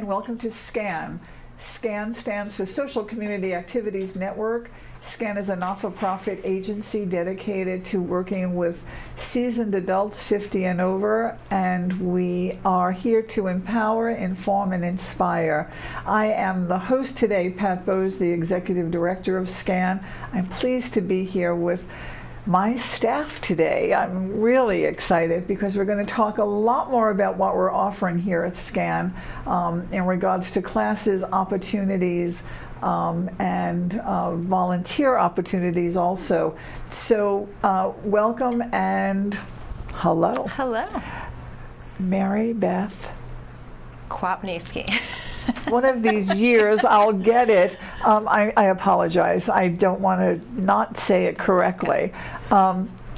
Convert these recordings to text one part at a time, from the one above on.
and welcome to SCAN. SCAN stands for Social Community Activities Network. SCAN is a not-for-profit agency dedicated to working with seasoned adults 50 and over, and we are here to empower, inform, and inspire. I am the host today, Pat Bowes, the Executive Director of SCAN. I'm pleased to be here with my staff today. I'm really excited because we're going to talk a lot more about what we're offering here at SCAN in regards to classes, opportunities, and volunteer opportunities also. So welcome and hello. Hello. Mary Beth Kwapniewski. One of these years I'll get it. I apologize. I don't want to not say it correctly.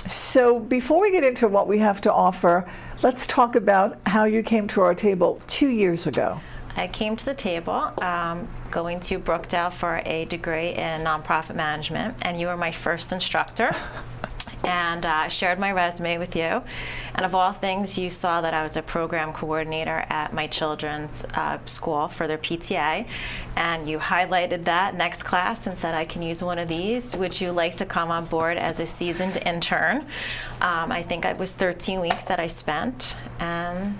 So before we get into what we have to offer, let's talk about how you came to our table 2 years ago. I came to the table going to Brookdale for a degree in nonprofit management, and you were my first instructor. And I shared my resume with you. And of all things, you saw that I was a program coordinator at my children's school for their PTA. And you highlighted that next class and said, I can use one of these. Would you like to come on board as a seasoned intern? I think it was 13 weeks that I spent. And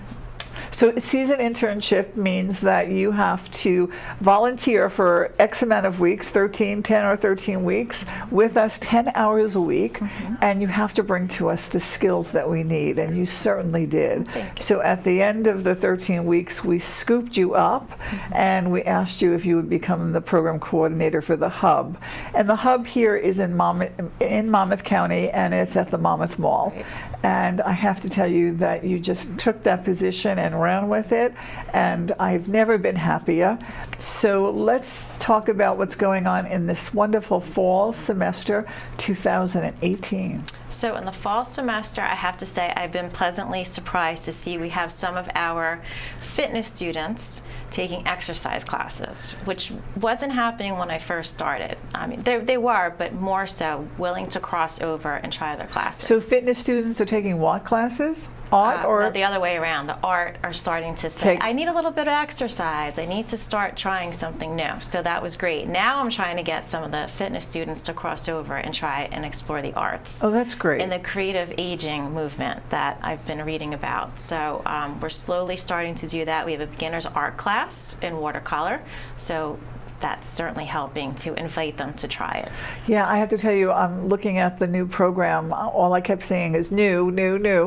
so a season internship means that you have to volunteer for X amount of weeks, 10 or 13 weeks, with us 10 hours a week, and you have to bring to us the skills that we need, and you certainly did. So at the end of the 13 weeks, we scooped you up, and we asked you if you would become the program coordinator for the hub. And the hub here is in Monmouth County, and it's at the Monmouth Mall. Right. And I have to tell you that you just took that position and ran with it, and I've never been happier. So let's talk about what's going on in this wonderful fall semester 2018. so in the fall semester, I have to say I've been pleasantly surprised to see we have some of our fitness students taking exercise classes, which wasn't happening when I first started. I mean, they were, but more so willing to cross over and try their classes. So fitness students are taking what classes? Art or the other way around. The art are starting to say, I need a little bit of exercise. I need to start trying something new. So that was great. Now I'm trying to get some of the fitness students to cross over and try and explore the arts. Oh, that's great. And the creative aging movement that I've been reading about. So we're slowly starting to do that. We have a beginner's art class in watercolor. So that's certainly helping to invite them to try it. Yeah, I have to tell you, I'm looking at the new program. All I kept saying is new.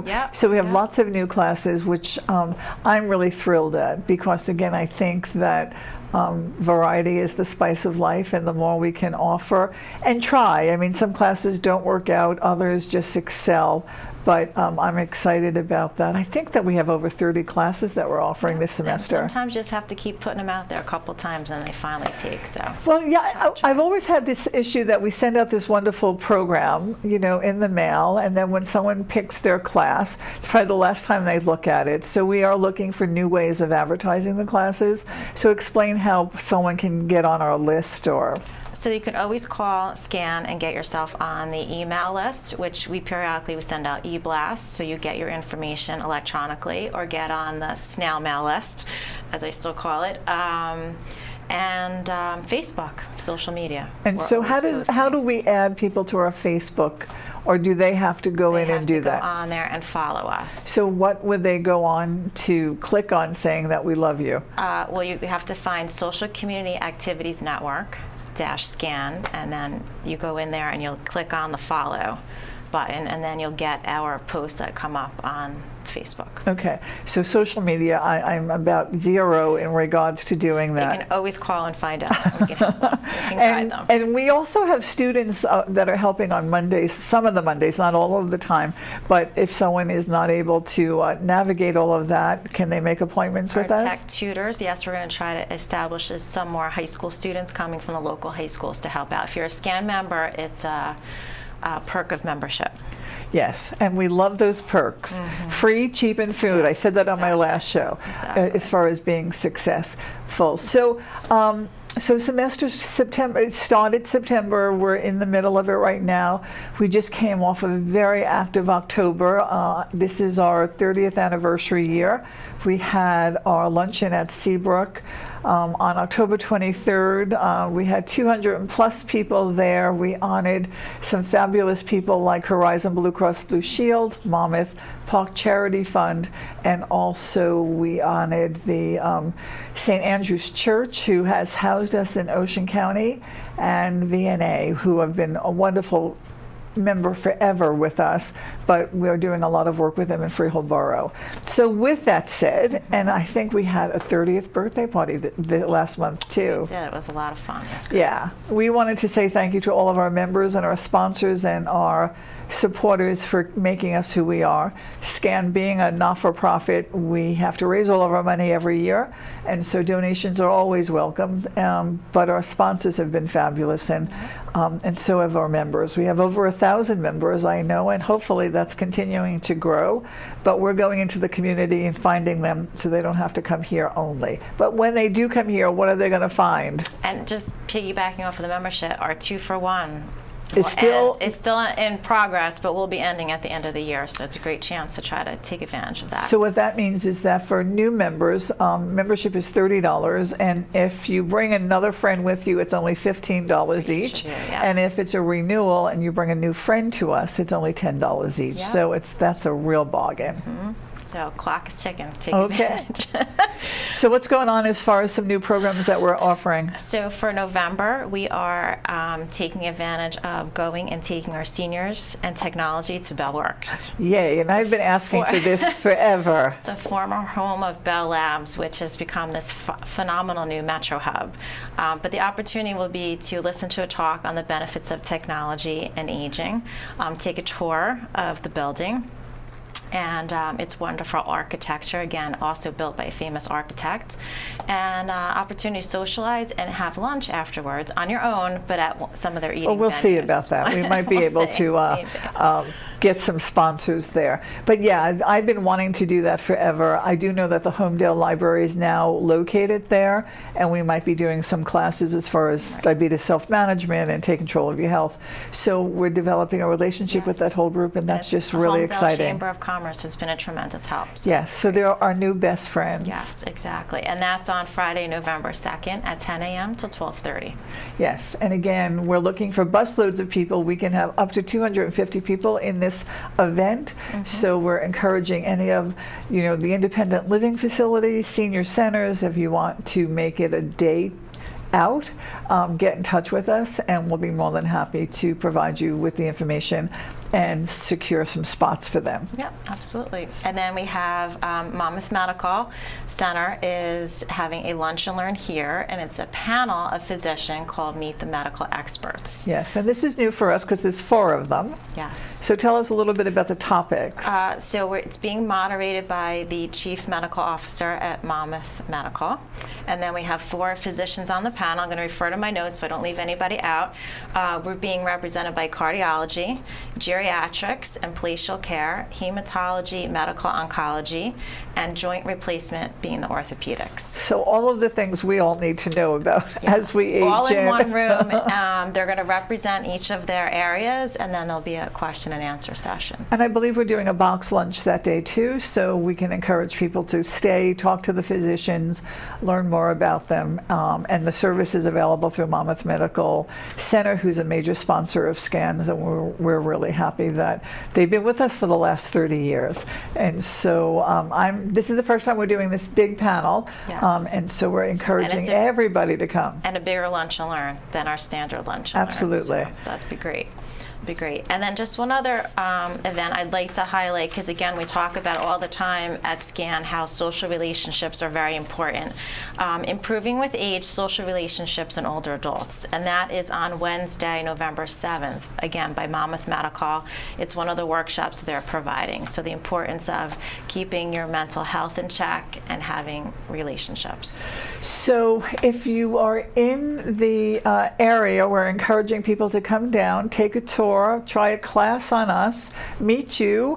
Yep. So we have lots of new classes, which I'm really thrilled at, because again, I think that variety is the spice of life, and the more we can offer and try. I mean, some classes don't work out, others just excel. But I'm excited about that. I think that we have over 30 classes that we're offering this semester. And sometimes you just have to keep putting them out there a couple times and they finally take. So. Well, yeah, I've always had this issue that we send out this wonderful program, you know, in the mail, and then when someone picks their class, it's probably the last time they look at it. So we are looking for new ways of advertising the classes. So explain how someone can get on our list or... So you can always call SCAN and get yourself on the email list, which we periodically send out e-blasts, so you get your information electronically, or get on the snail mail list, as I still call it, and Facebook, social media. And so how do we add people to our Facebook, or do they have to go in and do that? They have to go on there and follow us. So what would they go on to click on saying that we love you? Well, you have to find Social Community Activities Network -SCAN, and then you go in there and you'll click on the follow button, and then you'll get our posts that come up on Facebook. Okay, so social media, I'm about zero in regards to doing that. You can always call and find out. We can help them. We can guide them. And we also have students that are helping on Mondays, some of the Mondays, not all of the time, but if someone is not able to navigate all of that, can they make appointments with us? Our tech tutors, yes, we're going to try to establish some more high school students coming from the local high schools to help out. If you're a SCAN member, it's a perk of membership. Yes, and we love those perks. Free, cheap, and food. I said that on my last show, as far as being successful. So So semester September, it started September. We're in the middle of it right now. We just came off of a very active October. This is our 30th anniversary year. We had our luncheon at Seabrook on October 23rd. We had 200 plus people there. We honored some fabulous people like Horizon Blue Cross Blue Shield, Monmouth Park Charity Fund, and also we honored the St. Andrew's Church, who has housed us in Ocean County, and VNA, who have been a wonderful member forever with us, but we're doing a lot of work with them in Freehold Borough. So with that said, and I think we had a 30th birthday party the last month too. Yeah, it was a lot of fun. It was great. Yeah, we wanted to say thank you to all of our members and our sponsors and our supporters for making us who we are. SCAN being a not-for-profit, we have to raise all of our money every year, and so donations are always welcome, but our sponsors have been fabulous, and so have our members. We have over 1,000 members, I know, and hopefully that's continuing to grow, but we're going into the community and finding them so they don't have to come here only. But when they do come here, what are they going to find? And just piggybacking off of the membership, our 2-for-1 It's still in progress, but we'll be ending at the end of the year, so it's a great chance to try to take advantage of that. So what that means is that for new members, membership is $30, and if you bring another friend with you, it's only $15 each. Yeah. And if it's a renewal and you bring a new friend to us, it's only $10 each. Yeah. So that's a real bargain. Mm-hmm. So clock is ticking. Take Okay. advantage. So what's going on as far as some new programs that we're offering? So for November, we are taking advantage of going and taking our seniors and technology to Bell Works. Yay, and I've been asking for this forever. It's a former home of Bell Labs, which has become this phenomenal new metro hub. But the opportunity will be to listen to a talk on the benefits of technology and aging, take a tour of the building, and it's wonderful architecture, again, also built by a famous architect, and opportunity to socialize and have lunch afterwards on your own, but at some of their eating Well, we'll venues. see about that. We might be We'll able see. to get some sponsors there. But yeah, I've been wanting to do that forever. I do know that the Homedale Library is now located there, and we might be doing some classes as far as diabetes self-management and take control of your health. So we're developing a relationship with that whole group, and that's just really The Homedale exciting. Chamber of Commerce has been a tremendous help. So. Yes, so they're our new best friends. Yes, exactly. And that's on Friday, November 2nd at 10 a.m. till 12:30. Yes, and again, we're looking for busloads of people. We can have up to 250 people in this event. So we're encouraging any of, the independent living facilities, senior centers, if you want to make it a day out, get in touch with us, and we'll be more than happy to provide you with the information and secure some spots for them. Yep, absolutely. And then we have Monmouth Medical Center is having a lunch and learn here, and it's a panel of physicians called Meet the Medical Experts. Yes, and this is new for us because there's 4 of them. Yes. So tell us a little bit about the topics. It's being moderated by the Chief Medical Officer at Monmouth Medical. And then we have 4 physicians on the panel. I'm going to refer to my notes so I don't leave anybody out. We're being represented by cardiology, geriatrics and palliative care, hematology, medical oncology, and joint replacement being the orthopedics. So all of the things we all need to know about as we age. All in one room. They're going to represent each of their areas, and then there'll be a question and answer session. And I believe we're doing a box lunch that day too, so we can encourage people to stay, talk to the physicians, learn more about them, and the service is available through Monmouth Medical Center, who's a major sponsor of SCANs, and we're really happy that they've been with us for the last 30 years. And so this is the first time we're doing this big panel, Yes. And so we're encouraging it's everybody to come. And a bigger lunch and learn than our standard lunch and Absolutely. learn. So that'd be great. Be great. And then just one other event I'd like to highlight, because again, we talk about all the time at SCAN how social relationships are very important. Improving with age, social relationships in older adults. And that is on Wednesday, November 7th, again, by Monmouth Medical. It's one of the workshops they're providing. So the importance of keeping your mental health in check and having relationships. So if you are in the area, we're encouraging people to come down, take a tour, try a class on us, meet you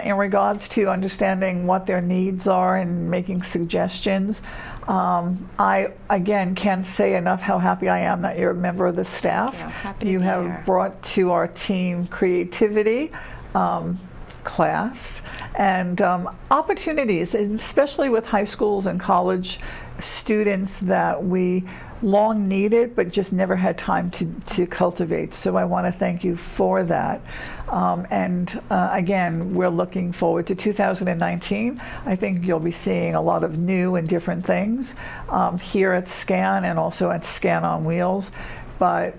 in regards to understanding what their needs are and making suggestions. I, again, can't say enough how happy I am that you're a member of the staff. Yeah, happy to You be have here. brought to our team creativity, class, and opportunities, especially with high schools and college students that we long needed but just never had time to cultivate. So I want to thank you for that. Again, we're looking forward to 2019. I think you'll be seeing a lot of new and different things here at SCAN and also at SCAN on Wheels. But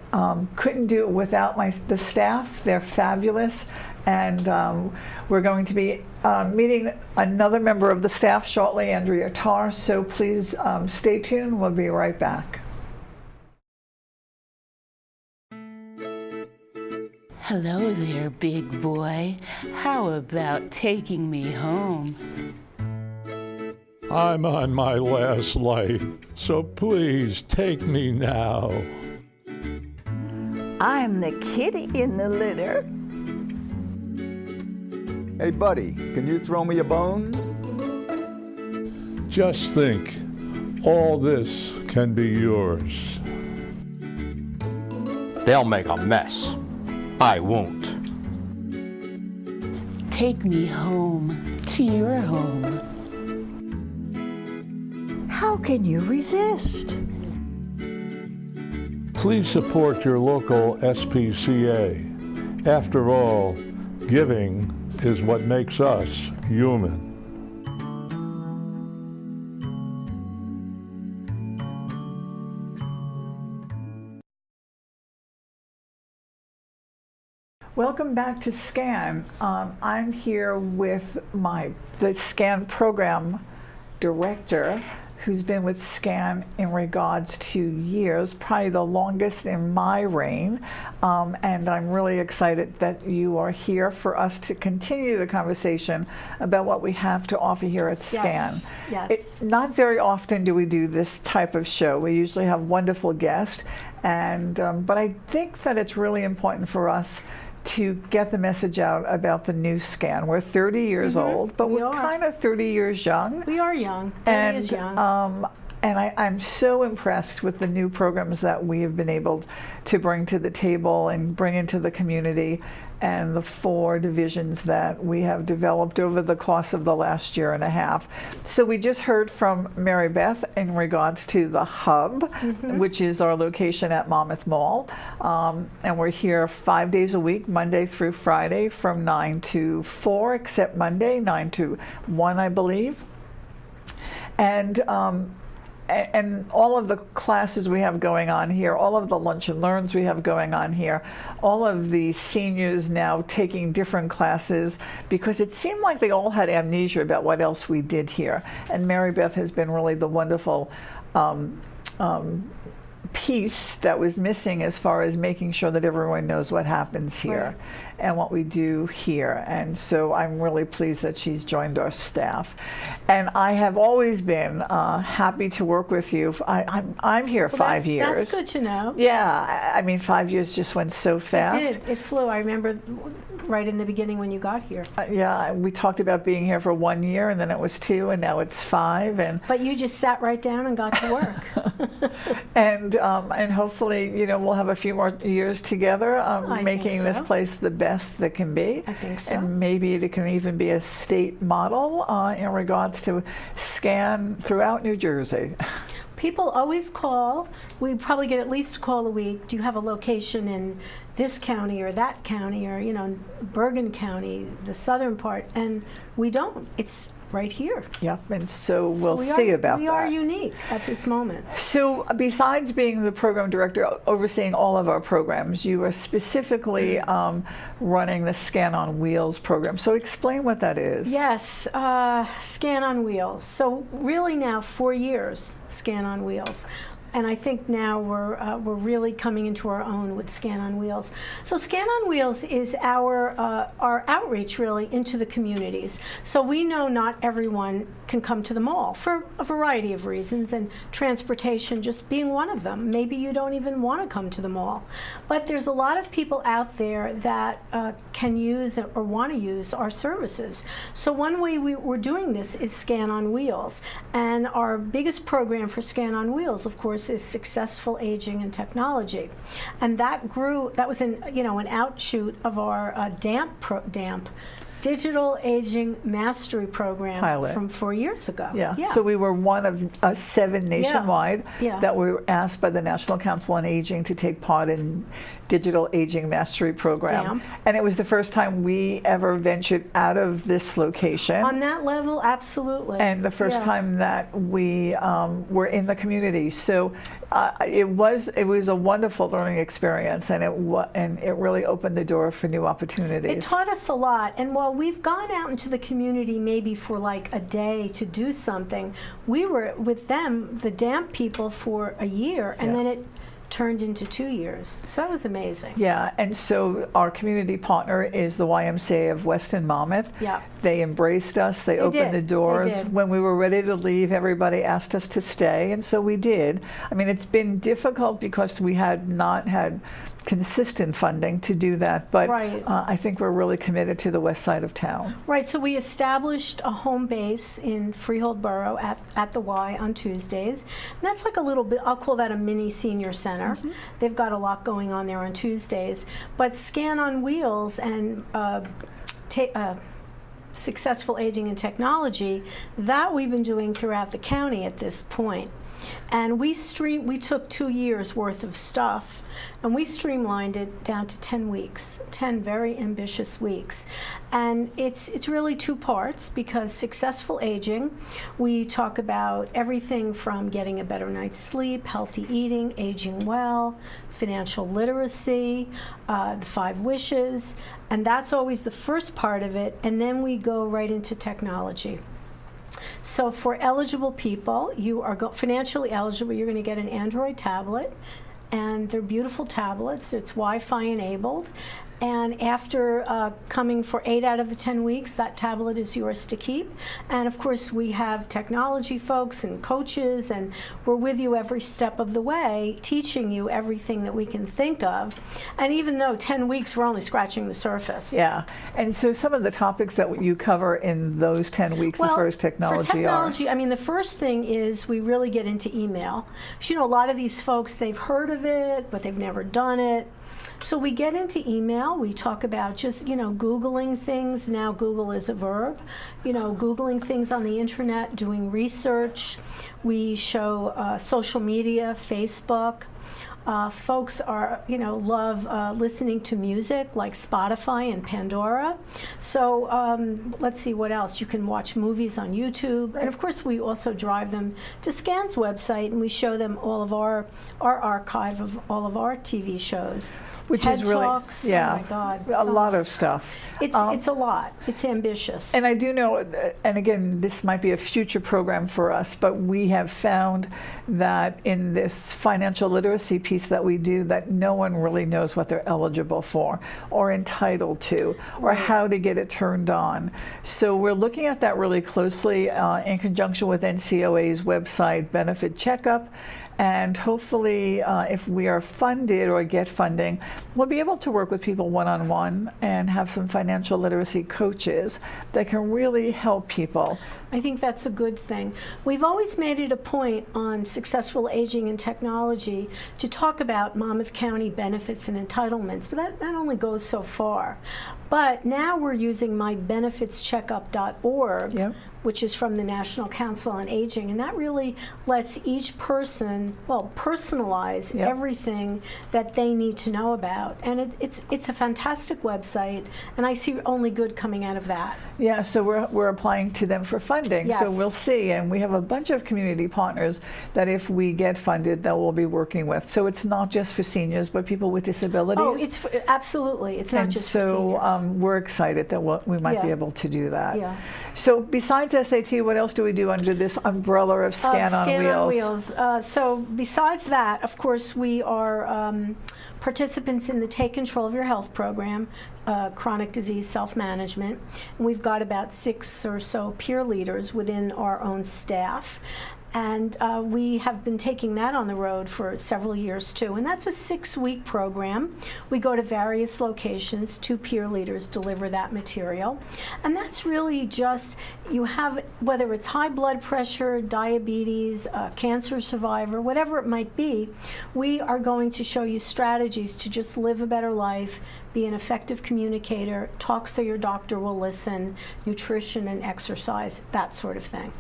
couldn't do it without the staff. They're fabulous. And we're going to be meeting another member of the staff shortly, Andrea Tarr. So please stay tuned. We'll be right back. Hello there, big boy. How about taking me home? I'm on my last life, so please take me now. I'm the kitty in the litter. Hey, buddy, can you throw me a bone? Just think, all this can be yours. They'll make a mess. I won't. Take me home to your home. How can you resist? Please support your local SPCA. After all, giving is what makes us human. Welcome back to SCAN. I'm here with the SCAN program director, who's been with SCAN in regards to years, probably the longest in my reign. And I'm really excited that you are here for us to continue the conversation about what we have to offer here at SCAN. Yes. Not very often do we do this type of show. We usually have wonderful guests, but I think that it's really important for us to get the message out about the new SCAN. We're 30 years old, but we're kind of 30 years young. We are young. 30 is young. And I'm so impressed with the new programs that we have been able to bring to the table and bring into the community, and the 4 divisions that we have developed over the course of the last year and a half. So we just heard from Mary Beth in regards to the hub, which is our location at Monmouth Mall. And we're here 5 days a week, Monday through Friday, from 9 to 4, except Monday, 9 to 1, I believe. And all of the classes we have going on here, all of the lunch and learns we have going on here, all of the seniors now taking different classes, because it seemed like they all had amnesia about what else we did here. And Mary Beth has been really the wonderful piece that was missing as far as making sure that everyone knows what happens here and what we do here. And so I'm really pleased that she's joined our staff. And I have always been happy to work with you. I'm here 5 years. That's good to know. Yeah, I mean, 5 years just went so fast. It did. It flew. I remember right in the beginning when you got here. Yeah, we talked about being here for 1 year, and then it was 2, and now it's 5. But you just sat right down and got to work. And hopefully, we'll have a few more years together, making this place the best that can be. I think so. And maybe it can even be a state model in regards to SCAN throughout New Jersey. People always call. We probably get at least a call a week. Do you have a location in this county or that county, or Bergen County, the southern part? And we don't. It's right here. Yep, and so we'll see about that. We are unique at this moment. So besides being the program director overseeing all of our programs, you are specifically running the SCAN on Wheels program. So explain what that is. Yes, SCAN on Wheels. So really now 4 years, SCAN on Wheels. And I think now we're really coming into our own with Scan on Wheels. So Scan on Wheels is our outreach really into the communities. So we know not everyone can come to the mall for a variety of reasons, and transportation just being one of them. Maybe you don't even want to come to the mall. But there's a lot of people out there that can use or want to use our services. So one way we're doing this is Scan on Wheels. And our biggest program for Scan on Wheels, of course, is Successful Aging and Technology. And that was an outshoot of our DAMP, Digital Aging Mastery Program Pilot. from 4 years ago. Yeah. So we were one of 7 nationwide Yeah. that were asked by the National Council on Aging to take part in Digital Aging Mastery Program. DAMP. And it was the first time we ever ventured out of this location. On that level, absolutely. And the first Yeah. time that we were in the community. So it was a wonderful learning experience, and it really opened the door for new opportunities. It taught us a lot, and while we've gone out into the community maybe for like a day to do something, we were with them, the DAMP people, for a year, and then it turned into 2 years. So that was amazing. Yeah, and so our community partner is the YMCA of Weston Monmouth. Yeah. They embraced us, they opened did. the doors. They did. When we were ready to leave, everybody asked us to stay, and so we did. I mean, it's been difficult because we had not had consistent funding to do that, but Right. I think we're really committed to the west side of town. Right, so we established a home base in Freehold Borough at the Y on Tuesdays. And that's like a little bit, I'll call that a mini senior center. They've got a lot going on there on Tuesdays. But Scan on Wheels and Successful Aging and Technology, that we've been doing throughout the county at this point. And we took 2 years worth of stuff, and we streamlined it down to 10 weeks, 10 very ambitious weeks. And it's really 2 parts, because Successful Aging, we talk about everything from getting a better night's sleep, healthy eating, aging well, financial literacy, the 5 wishes, and that's always the first part of it, and then we go right into technology. So for eligible people, you are financially eligible, you're going to get an Android tablet, and they're beautiful tablets. It's Wi-Fi enabled. And after coming for 8 out of the 10 weeks, that tablet is yours to keep. And of course, we have technology folks and coaches, and we're with you every step of the way, teaching you everything that we can think of. And even though 10 weeks, we're only scratching the surface. Yeah, and so some of the topics that you cover in those 10 weeks as far as technology for technology, I mean, the first thing is we really get into email. So, a lot of these folks, they've heard of it, but they've never done it. So we get into email. We talk about just, Googling things. Now Google is a verb. Googling things on the internet, doing research. We show social media, Facebook. Folks love listening to music like Spotify and Pandora. So let's see what else. You can watch movies on YouTube. And of course, we also drive them to Scan's website, and we show them all of our archive of all of our TV shows. Which TED is really, Talks, yeah, oh my God, a lot of stuff. It's a lot. It's ambitious. And I do know, and again, this might be a future program for us, but we have found that in this financial literacy piece that we do, that no one really knows what they're eligible for or entitled to or how to get it turned on. So we're looking at that really closely in conjunction with NCOA's website benefit checkup. And hopefully, if we are funded or get funding, we'll be able to work with people one-on-one and have some financial literacy coaches that can really help people. I think that's a good thing. We've always made it a point on Successful Aging and Technology to talk about Monmouth County benefits and entitlements, but that only goes so far. But now we're using mybenefitscheckup.org, which is from the National Council on Aging, and that really lets each person, personalize everything that they need to know about. And it's a fantastic website, and I see only good coming out of that. Yeah, so we're applying to them for funding. Yes. So we'll see, and we have a bunch of community partners that if we get funded, that we'll be working with. So it's not just for seniors, but people with disabilities. Oh, absolutely. It's not just for seniors. we're excited that we might be Yeah. able to do that. Yeah. So besides SAT, what else do we do under this umbrella of Scan on Wheels? So besides that, of course, we are participants in the Take Control of Your Health program, chronic disease self-management. And we've got about 6 or so peer leaders within our own staff. And we have been taking that on the road for several years too. And that's a 6-week program. We go to various locations, 2 peer leaders deliver that material. And that's really just, you have, whether it's high blood pressure, diabetes, cancer survivor, whatever it might be, we are going to show you strategies to just live a better life, be an effective communicator, talk so your doctor will listen, nutrition and exercise, that sort of thing.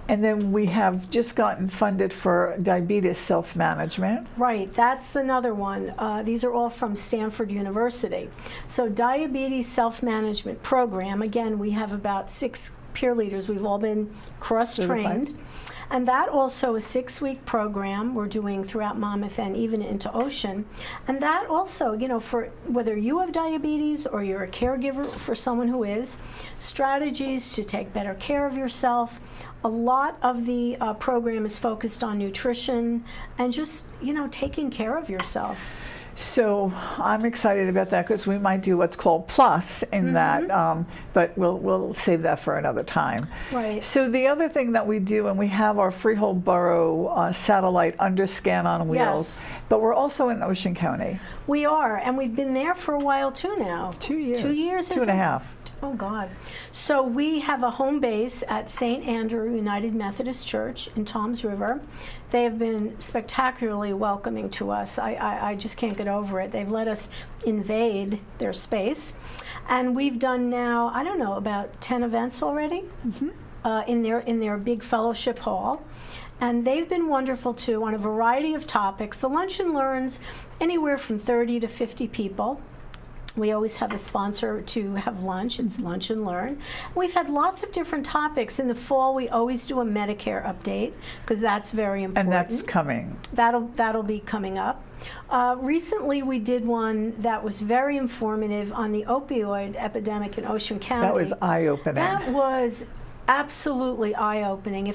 And then we have just gotten funded for diabetes self-management. Right, that's another one. These are all from Stanford University. So diabetes self-management program, again, we have about 6 peer leaders. We've all been cross-trained. Certified. And that also a 6-week program we're doing throughout Monmouth and even into Ocean. And that also, you know, for whether you have diabetes or you're a caregiver for someone who is, strategies to take better care of yourself. A lot of the program is focused on nutrition and just, you know, taking care of yourself. So I'm excited about that because we might do what's called plus in that, but we'll save that for another time. Right. So the other thing that we do, and we have our Freehold Borough satellite under Scan on Wheels, Yes. but we're also in Ocean County. We are, and we've been there for a while too now. 2 years. 2 years, 2 and a half. Oh, God. So we have a home base at St. Andrew United Methodist Church in Toms River. They have been spectacularly welcoming to us. I just can't get over it. They've let us invade their space. And we've done now, I don't know, about 10 events already in their big fellowship hall. And they've been wonderful, too, on a variety of topics. The Lunch and Learns anywhere from 30 to 50 people. We always have a sponsor to have lunch. It's Lunch and Learn. We've had lots of different topics. In the fall, we always do a Medicare update because that's very important. And that's coming. That'll be coming up. Recently, we did one that was very informative on the opioid epidemic in Ocean County. That was eye-opening. That was absolutely eye-opening.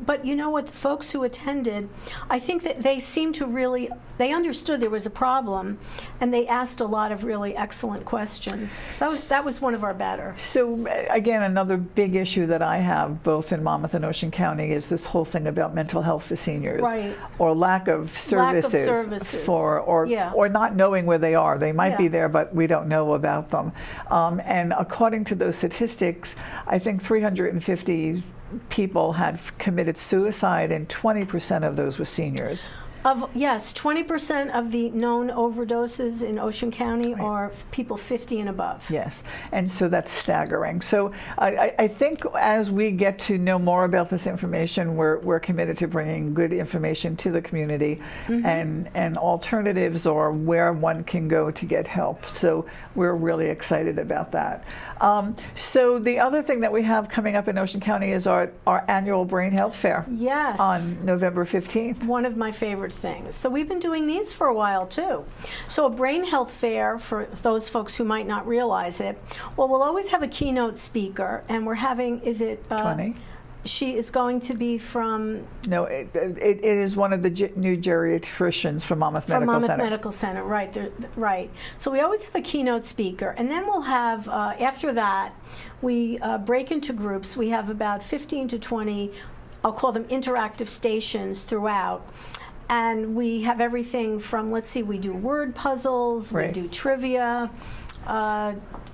But you know what, the folks who attended, I think that they seemed to really, they understood there was a problem, and they asked a lot of really excellent questions. So that was one of our better. So again, another big issue that I have both in Monmouth and Ocean County is this whole thing about mental health for seniors, Right. or lack of services, for, or not knowing where they are. They might be there, but we don't know about them. And according to those statistics, I think 350 people had committed suicide, and 20% of those were seniors. Yes, 20% of the known overdoses in Ocean County are people 50 and above. Yes, and so that's staggering. So I think as we get to know more about this information, we're committed to bringing good information to the community and alternatives, or where one can go to get help. So we're really excited about that. So the other thing that we have coming up in Ocean County is our annual Brain Health Fair. Yes. On November 15th. One of my favorite things. So we've been doing these for a while too. So a brain health fair, for those folks who might not realize it, well, we'll always have a keynote speaker, and we're having, 20? She is going to be from... No, it is one of the new geriatricians from Monmouth Medical From Monmouth Center. Medical Center, right. Right. So we always have a keynote speaker. And then we'll have, after that, we break into groups. We have about 15 to 20, I'll call them interactive stations throughout. And we have everything from, let's see, we do word puzzles, Right. we do trivia.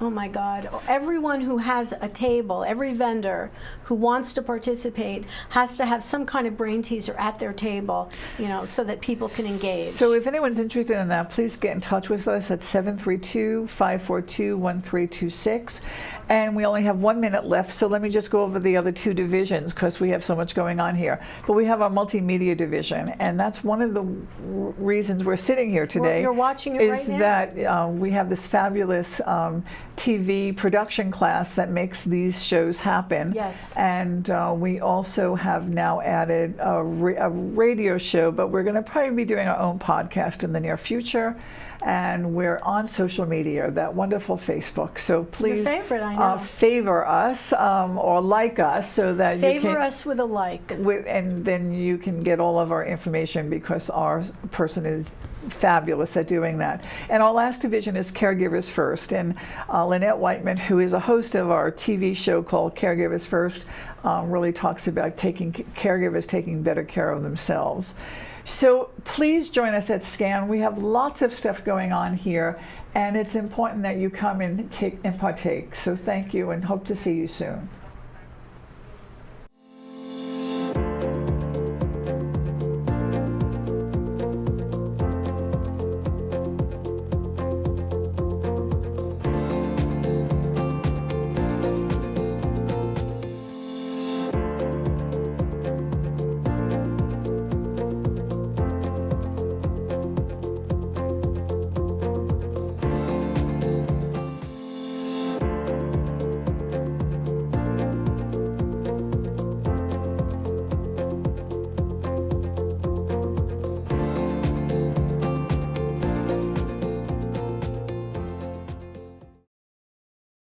Oh my God, everyone who has a table, every vendor who wants to participate has to have some kind of brain teaser at their table, you know, so that people can engage. So if anyone's interested in that, please get in touch with us at 732-542-1326. And we only have 1 minute left, so let me just go over the other 2 divisions because we have so much going on here. But we have our multimedia division, and that's one of the reasons we're sitting here today. You're watching it is right now? that we have this fabulous TV production class that makes these shows happen. Yes. And we also have now added a radio show, but we're going to probably be doing our own podcast in the near future. and we're on social media, that wonderful Facebook. So please favorite, I know. favor us or like us so that you Favor can us with a like. and then you can get all of our information because our person is fabulous at doing that. And our last division is Caregivers First. And Lynette Whiteman, who is a host of our TV show called Caregivers First, really talks about caregivers taking better care of themselves. So please join us at SCAN. We have lots of stuff going on here, and it's important that you come and partake. So thank you, and hope to see you soon.